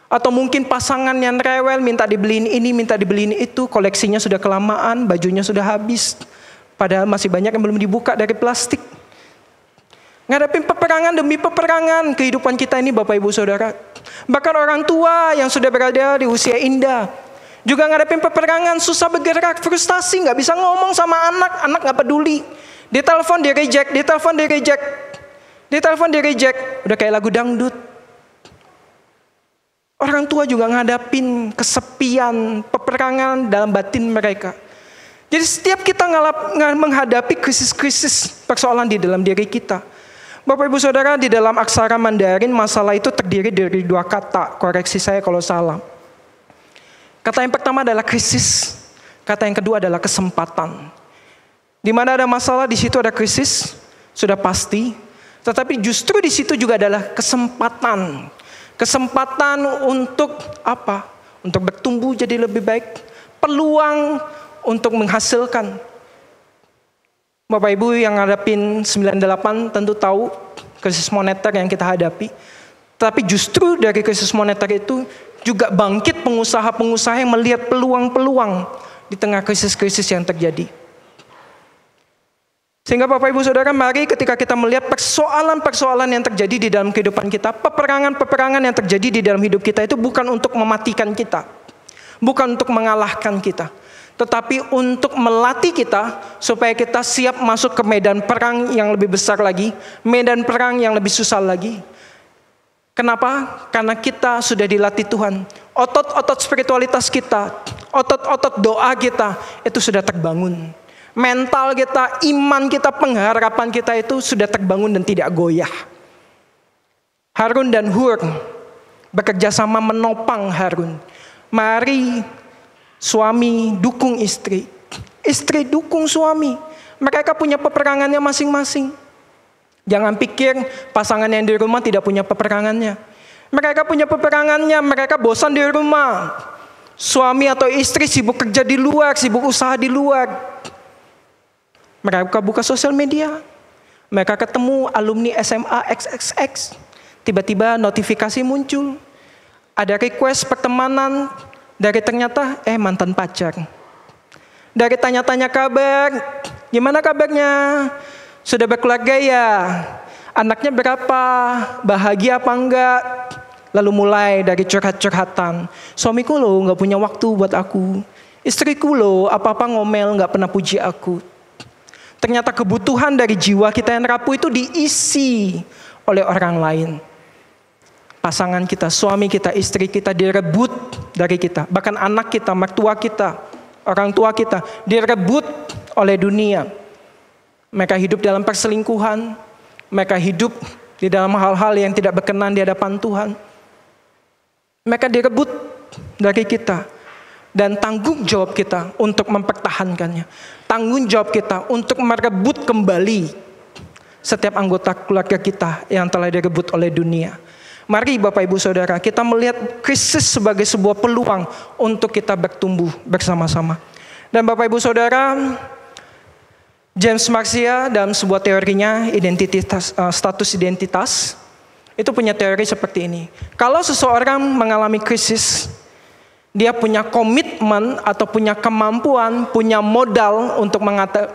Atau mungkin pasangan yang rewel, minta dibeliin ini, minta dibeliin itu, koleksinya sudah kelamaan, bajunya sudah habis. Padahal masih banyak yang belum dibuka dari plastik. Ngadapin peperangan demi peperangan kehidupan kita ini Bapak Ibu Saudara. Bahkan orang tua yang sudah berada di usia indah juga ngadapin peperangan, susah bergerak, frustasi, gak bisa ngomong sama anak gak peduli. Ditelepon di reject, ditelepon di reject, ditelepon di reject, udah kayak lagu dangdut. Orang tua juga ngadapin kesepian, peperangan dalam batin mereka. Jadi setiap kita menghadapi krisis-krisis persoalan di dalam diri kita. Bapak Ibu Saudara, di dalam aksara Mandarin masalah itu terdiri dari 2 kata, koreksi saya kalau salah. Kata yang pertama adalah krisis, kata yang kedua adalah kesempatan. Di mana ada masalah, di situ ada krisis, sudah pasti. Tetapi justru di situ juga adalah kesempatan. Kesempatan untuk apa? Untuk bertumbuh jadi lebih baik. Peluang untuk menghasilkan. Bapak Ibu yang ngadapin 98 tentu tahu krisis moneter yang kita hadapi. Tapi justru dari krisis moneter itu juga bangkit pengusaha-pengusaha yang melihat peluang-peluang di tengah krisis-krisis yang terjadi. Sehingga Bapak Ibu Saudara, mari ketika kita melihat persoalan-persoalan yang terjadi di dalam kehidupan kita, peperangan-peperangan yang terjadi di dalam hidup kita itu bukan untuk mematikan kita, bukan untuk mengalahkan kita, tetapi untuk melatih kita supaya kita siap masuk ke medan perang yang lebih besar lagi, medan perang yang lebih susah lagi. Kenapa? Karena kita sudah dilatih Tuhan. Otot-otot spiritualitas kita, otot-otot doa kita itu sudah terbangun. Mental kita, iman kita, pengharapan kita itu sudah terbangun dan tidak goyah. Harun dan Hur bekerja sama menopang Harun. Mari suami dukung istri, istri dukung suami. Mereka punya peperangannya masing-masing. Jangan pikir pasangan yang di rumah tidak punya peperangannya. Mereka punya peperangannya, mereka bosan di rumah. Suami atau istri sibuk kerja di luar, sibuk usaha di luar. Mereka buka sosial media, mereka ketemu alumni SMA XXX, tiba-tiba notifikasi muncul, ada request pertemanan, dari ternyata mantan pacar. Dari tanya-tanya kabar, gimana kabarnya? Sudah berkeluarga ya? Anaknya berapa? Bahagia apa enggak? Lalu mulai dari curhat-curhatan. Suamiku loh gak punya waktu buat aku. Istriku loh apa-apa ngomel gak pernah puji aku. Ternyata kebutuhan dari jiwa kita yang rapuh itu diisi oleh orang lain. Pasangan kita, suami kita, istri kita direbut dari kita. Bahkan anak kita, mertua kita, orang tua kita direbut oleh dunia. Mereka hidup dalam perselingkuhan. Mereka hidup di dalam hal-hal yang tidak berkenan di hadapan Tuhan. Mereka direbut dari kita. Dan tanggung jawab kita untuk mempertahankannya. Tanggung jawab kita untuk merebut kembali setiap anggota keluarga kita yang telah direbut oleh dunia. Mari Bapak Ibu Saudara, kita melihat krisis sebagai sebuah peluang untuk kita bertumbuh bersama-sama. Dan Bapak Ibu Saudara, James Marcia dalam sebuah teorinya status identitas itu punya teori seperti ini. Kalau seseorang mengalami krisis, dia punya komitmen atau punya kemampuan, punya modal untuk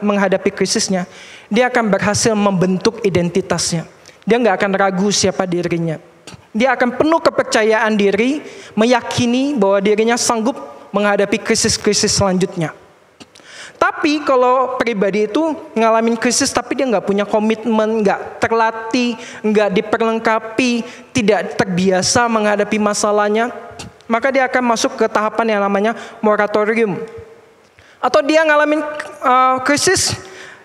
menghadapi krisisnya. Dia akan berhasil membentuk identitasnya. Dia nggak akan ragu siapa dirinya. Dia akan penuh kepercayaan diri, meyakini bahwa dirinya sanggup menghadapi krisis-krisis selanjutnya. Tapi kalau pribadi itu ngalamin krisis tapi dia nggak punya komitmen, nggak terlatih, nggak diperlengkapi, tidak terbiasa menghadapi masalahnya, maka dia akan masuk ke tahapan yang namanya moratorium. Atau dia ngalamin krisis,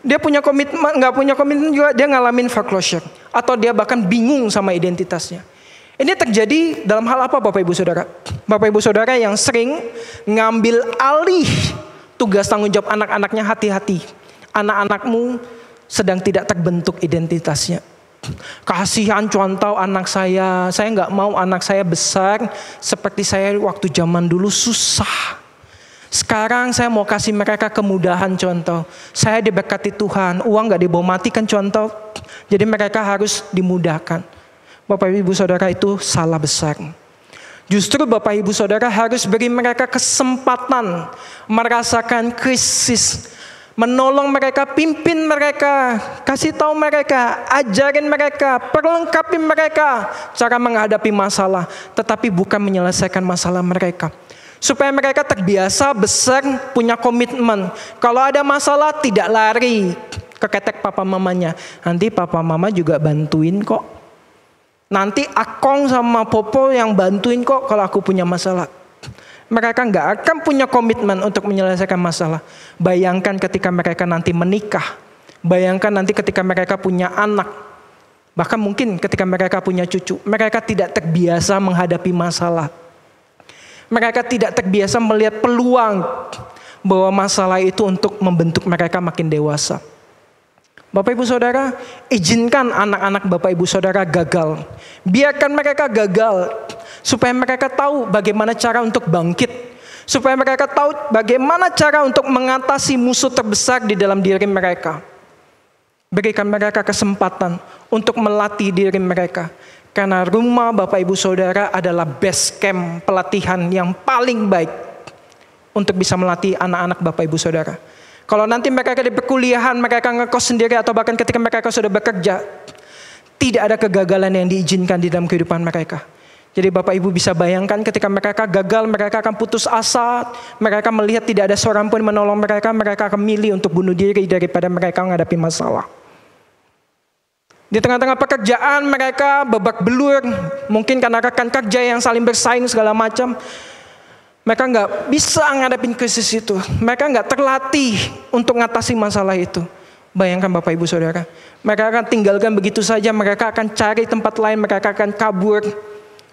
dia punya komitmen, nggak punya komitmen juga, dia ngalamin foreclosure. Atau dia bahkan bingung sama identitasnya. Ini terjadi dalam hal apa Bapak Ibu Saudara? Bapak Ibu Saudara yang sering ngambil alih tugas tanggung jawab anak-anaknya, hati-hati. Anak-anakmu sedang tidak terbentuk identitasnya. Kasihan contoh anak saya nggak mau anak saya besar seperti saya waktu zaman dulu susah. Sekarang saya mau kasih mereka kemudahan contoh. Saya diberkati Tuhan, uang nggak dibawa mati kan contoh. Jadi mereka harus dimudahkan. Bapak Ibu Saudara, itu salah besar. Justru Bapak Ibu Saudara harus beri mereka kesempatan merasakan krisis. Menolong mereka, pimpin mereka, kasih tahu mereka, ajarin mereka, perlengkapi mereka cara menghadapi masalah. Tetapi bukan menyelesaikan masalah mereka. Supaya mereka terbiasa besar, punya komitmen. Kalau ada masalah tidak lari ke ketek papa mamanya. Nanti papa mama juga bantuin kok. Nanti akong sama popo yang bantuin kok kalau aku punya masalah. Mereka nggak akan punya komitmen untuk menyelesaikan masalah. Bayangkan ketika mereka nanti menikah. Bayangkan nanti ketika mereka punya anak. Bahkan mungkin ketika mereka punya cucu. Mereka tidak terbiasa menghadapi masalah. Mereka tidak terbiasa melihat peluang bahwa masalah itu untuk membentuk mereka makin dewasa. Bapak Ibu Saudara, izinkan anak-anak Bapak Ibu Saudara gagal. Biarkan mereka gagal. Supaya mereka tahu bagaimana cara untuk bangkit. Supaya mereka tahu bagaimana cara untuk mengatasi musuh terbesar di dalam diri mereka. Berikan mereka kesempatan untuk melatih diri mereka. Karena rumah Bapak Ibu Saudara adalah base camp pelatihan yang paling baik untuk bisa melatih anak-anak Bapak Ibu Saudara. Kalau nanti mereka di perkuliahan, mereka ngekos sendiri atau bahkan ketika mereka sudah bekerja, tidak ada kegagalan yang diizinkan di dalam kehidupan mereka. Jadi Bapak Ibu bisa bayangkan ketika mereka gagal, mereka akan putus asa, mereka melihat tidak ada seorang pun menolong mereka, mereka akan milih untuk bunuh diri daripada mereka menghadapi masalah. Di tengah-tengah pekerjaan mereka babak belur, mungkin karena rekan kerja yang saling bersaing segala macam. Mereka nggak bisa ngadepin krisis itu. Mereka nggak terlatih untuk ngatasi masalah itu. Bayangkan Bapak Ibu Saudara, mereka akan tinggalkan begitu saja. Mereka akan cari tempat lain, mereka akan kabur.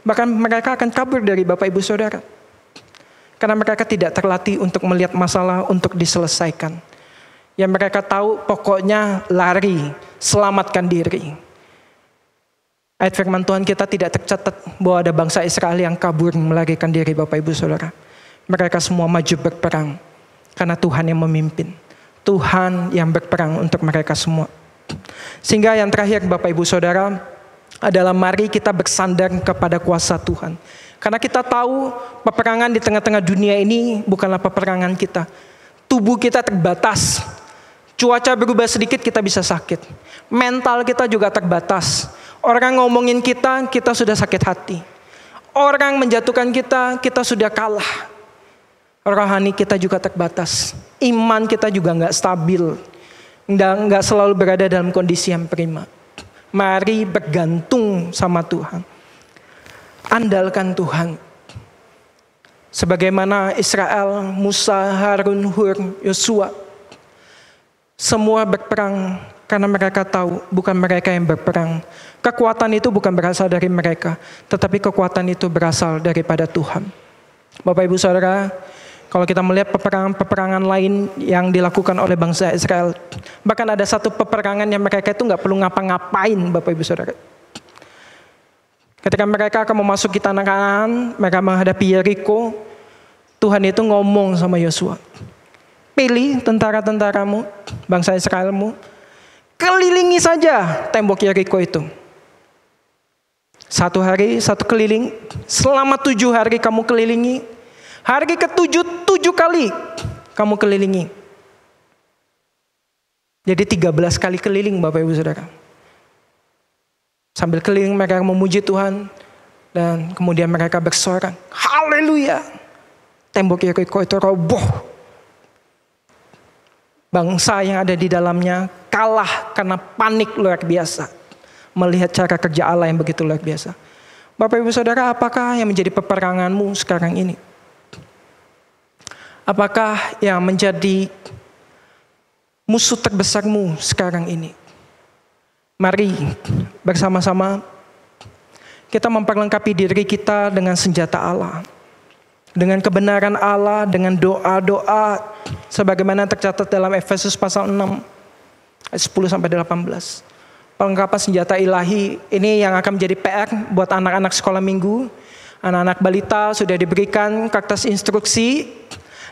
Bahkan mereka akan kabur dari Bapak Ibu Saudara. Karena mereka tidak terlatih untuk melihat masalah untuk diselesaikan. Yang mereka tahu pokoknya lari, selamatkan diri. Ayat firman Tuhan kita tidak tercatat bahwa ada bangsa Israel yang kabur melarikan diri Bapak Ibu Saudara. Mereka semua maju berperang. Karena Tuhan yang memimpin. Tuhan yang berperang untuk mereka semua. Sehingga yang terakhir Bapak Ibu Saudara adalah mari kita bersandar kepada kuasa Tuhan. Karena kita tahu peperangan di tengah-tengah dunia ini bukanlah peperangan kita. Tubuh kita terbatas. Cuaca berubah sedikit kita bisa sakit. Mental kita juga terbatas. Orang ngomongin kita, kita sudah sakit hati. Orang menjatuhkan kita, kita sudah kalah. Rohani kita juga terbatas. Iman kita juga nggak stabil. Nggak selalu berada dalam kondisi yang prima. Mari bergantung sama Tuhan. Andalkan Tuhan. Sebagaimana Israel, Musa, Harun, Hur, Yosua. Semua berperang karena mereka tahu bukan mereka yang berperang. Kekuatan itu bukan berasal dari mereka, tetapi kekuatan itu berasal daripada Tuhan. Bapak Ibu Saudara, kalau kita melihat peperangan lain yang dilakukan oleh bangsa Israel, bahkan ada satu peperangan yang mereka itu nggak perlu ngapa-ngapain, Bapak Ibu Saudara. Ketika mereka akan memasuki tanah Kanaan, mereka menghadapi Yeriko, Tuhan itu ngomong sama Yosua. Pilih tentara-tentaramu, bangsa Israelmu, kelilingi saja tembok Yeriko itu. 1 hari, 1 keliling, selama 7 hari kamu kelilingi. Hari ke-7, 7 kali kamu kelilingi. Jadi 13 kali keliling Bapak Ibu Saudara. Sambil keliling mereka memuji Tuhan. Dan kemudian mereka bersorak, haleluya. Tembok Yeriko itu roboh. Bangsa yang ada di dalamnya kalah karena panik luar biasa. Melihat cara kerja Allah yang begitu luar biasa. Bapak Ibu Saudara, apakah yang menjadi peperanganmu sekarang ini? Apakah yang menjadi musuh terbesarmu sekarang ini? Mari bersama-sama kita memperlengkapi diri kita dengan senjata Allah. dengan kebenaran Allah, dengan doa-doa sebagaimana tercatat dalam Efesus pasal 6 ayat 10 sampai 18. Perlengkapan senjata ilahi ini yang akan menjadi PR buat anak-anak sekolah minggu. Anak-anak balita sudah diberikan kertas instruksi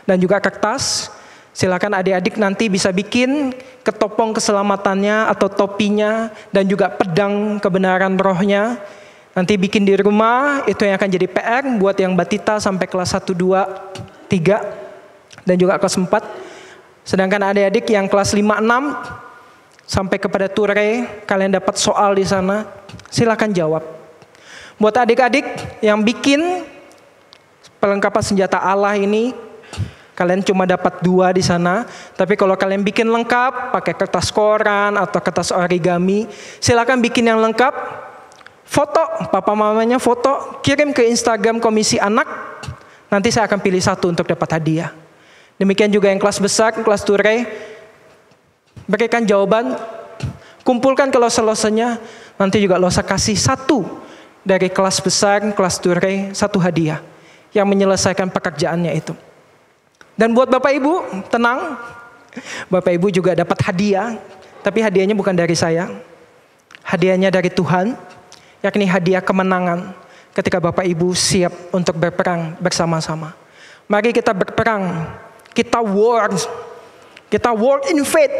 dan juga kertas. Silakan adik-adik nanti bisa bikin ketopong keselamatannya atau topinya dan juga pedang kebenaran rohnya. Nanti bikin di rumah, itu yang akan jadi PR buat yang batita sampai kelas 1, 2, 3 dan juga kelas 4. Sedangkan adik-adik yang kelas 5, 6 sampai kepada Ture, kalian dapat soal di sana, silakan jawab. Buat adik-adik yang bikin perlengkapan senjata Allah ini, kalian cuma dapat 2 di sana. Tapi kalau kalian bikin lengkap, pakai kertas koran atau kertas origami, silakan bikin yang lengkap. Foto, papa mamanya foto, kirim ke Instagram Komisi Anak. Nanti saya akan pilih 1 untuk dapat hadiah. Demikian juga yang kelas besar, kelas Ture, berikan jawaban, kumpulkan ke losa-losanya. Nanti juga losa kasih 1 dari kelas besar, kelas Ture, 1 hadiah yang menyelesaikan pekerjaannya itu. Dan buat Bapak Ibu, tenang. Bapak Ibu juga dapat hadiah. Tapi hadiahnya bukan dari saya. Hadiahnya dari Tuhan. Yakni hadiah kemenangan. Ketika Bapak Ibu siap untuk berperang bersama-sama. Mari kita berperang. Kita war. Kita war in faith.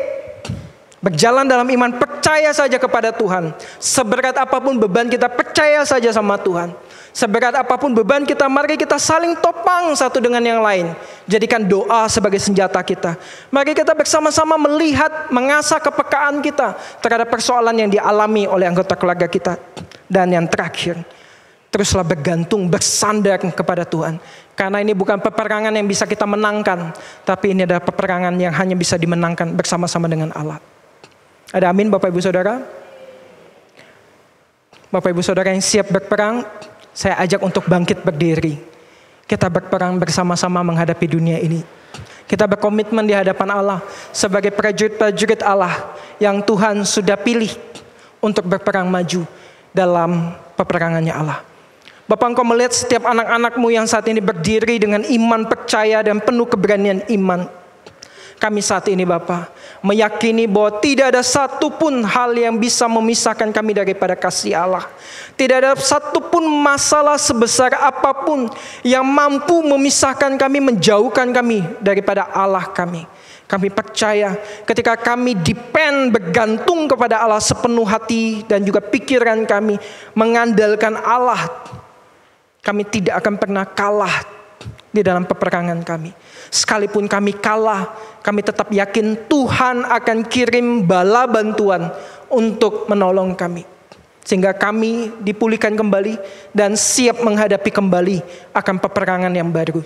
Berjalan dalam iman, percaya saja kepada Tuhan. Seberat apapun beban kita, percaya saja sama Tuhan. Seberat apapun beban kita, mari kita saling topang satu dengan yang lain. Jadikan doa sebagai senjata kita. Mari kita bersama-sama melihat, mengasah kepekaan kita terhadap persoalan yang dialami oleh anggota keluarga kita. Dan yang terakhir, teruslah bergantung, bersandar kepada Tuhan. Karena ini bukan peperangan yang bisa kita menangkan, tapi ini adalah peperangan yang hanya bisa dimenangkan bersama-sama dengan Allah. Ada amin Bapak Ibu Saudara? Bapak Ibu Saudara yang siap berperang, saya ajak untuk bangkit berdiri. Kita berperang bersama-sama menghadapi dunia ini. Kita berkomitmen di hadapan Allah sebagai prajurit-prajurit Allah yang Tuhan sudah pilih untuk berperang maju dalam peperangannya Allah. Bapak, Engkau melihat setiap anak-anakmu yang saat ini berdiri dengan iman, percaya dan penuh keberanian iman. Kami saat ini Bapa meyakini bahwa tidak ada satupun hal yang bisa memisahkan kami daripada kasih Allah. Tidak ada satupun masalah sebesar apapun yang mampu memisahkan kami, menjauhkan kami daripada Allah kami. Kami percaya ketika kami depend, bergantung kepada Allah sepenuh hati dan juga pikiran kami, mengandalkan Allah, kami tidak akan pernah kalah di dalam peperangan kami. Sekalipun kami kalah, kami tetap yakin Tuhan akan kirim bala bantuan untuk menolong kami. Sehingga kami dipulihkan kembali dan siap menghadapi kembali akan peperangan yang baru.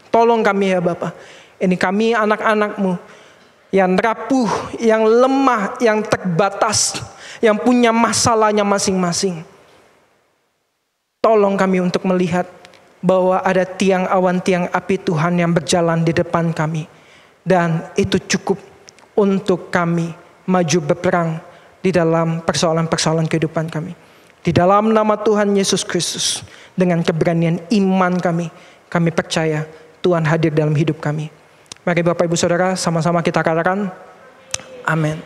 Tolong kami ya Bapak. Ini kami anak-anak-Mu yang rapuh, yang lemah, yang terbatas, yang punya masalahnya masing-masing. Tolong kami untuk melihat bahwa ada tiang awan, tiang api Tuhan yang berjalan di depan kami. Dan itu cukup untuk kami maju berperang di dalam persoalan-persoalan kehidupan kami. Di dalam nama Tuhan Yesus Kristus, dengan keberanian iman kami percaya Tuhan hadir dalam hidup kami. Mari Bapak Ibu Saudara sama-sama kita katakan, amin.